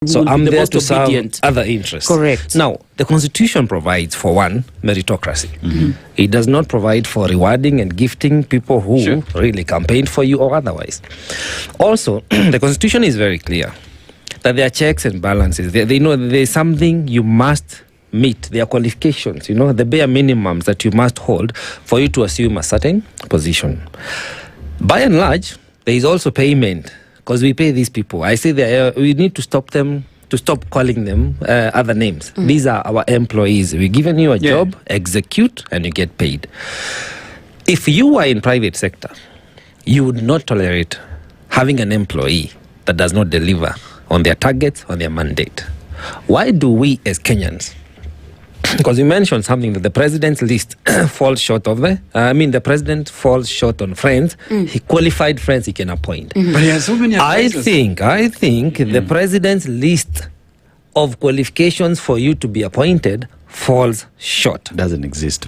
So I'm there to serve other interests. Correct. Now, the Constitution provides for one, meritocracy. It does not provide for rewarding and gifting people who really campaigned for you or otherwise. Also, the Constitution is very clear that there are checks and balances. They know there's something you must meet, their qualifications, the bare minimums that you must hold for you to assume a certain position. By and large, there is also payment, because we pay these people. I say we need to stop calling them other names. These are our employees. We've given you a job, execute, and you get paid. If you are in private sector, you would not tolerate having an employee that does not deliver on their targets, on their mandate. Why do we as Kenyans, because you mentioned something that the president's list falls short of the president falls short on friends. He qualified friends he can appoint. But he has so many advisors. I think the president's list of qualifications for you to be appointed falls short. Doesn't exist.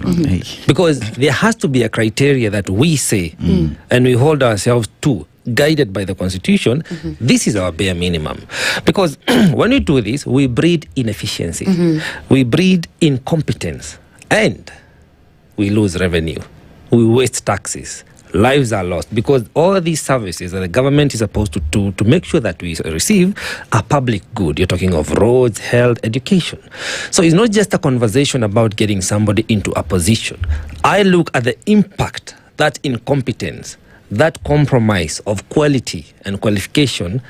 Because there has to be a criteria that we say and we hold ourselves to, guided by the Constitution. This is our bare minimum. Because when we do this, we breed inefficiency, we breed incompetence, and we lose revenue, we waste taxes, lives are lost, because all these services that the government is supposed to do to make sure that we receive are public good. You're talking of roads, health, education. So it's not just a conversation about getting somebody into a position. I look at the impact that incompetence, that compromise of quality and qualification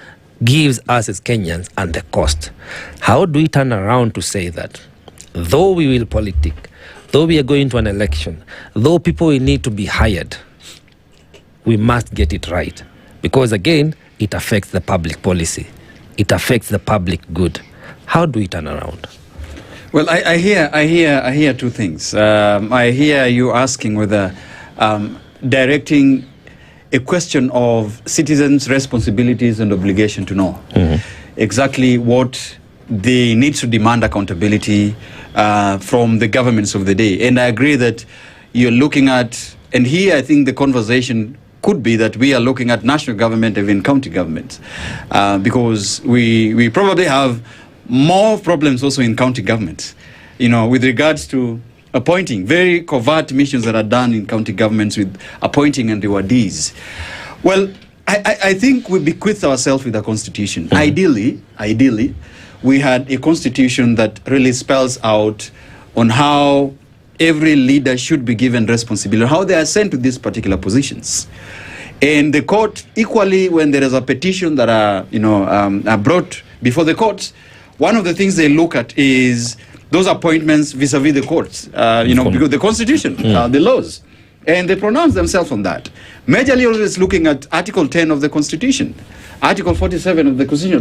gives us as Kenyans and the cost. How do we turn around to say that though we will politic, though we are going to an election, though people will need to be hired, we must get it right? Because again, it affects the public policy. It affects the public good. How do we turn around? Well, I hear two things. I hear you asking whether directing a question of citizens' responsibilities and obligation to know exactly what they need to demand accountability from the governments of the day. And I agree that you're looking at, and here I think the conversation could be that we are looking at national government, even county governments, because we probably have more problems also in county governments, with regards to appointing, very covert missions that are done in county governments with appointing and rewardees. Well, I think we bequeath ourselves with a constitution. Ideally, we had a constitution that really spells out on how every leader should be given responsibility, how they are sent to these particular positions. And the court, equally, when there is a petition that are brought before the courts, one of the things they look at is those appointments vis-a-vis the courts, because the Constitution, the laws, and they pronounce themselves on that. Majorly always looking at Article 10 of the Constitution, Article 47 of the Constitution,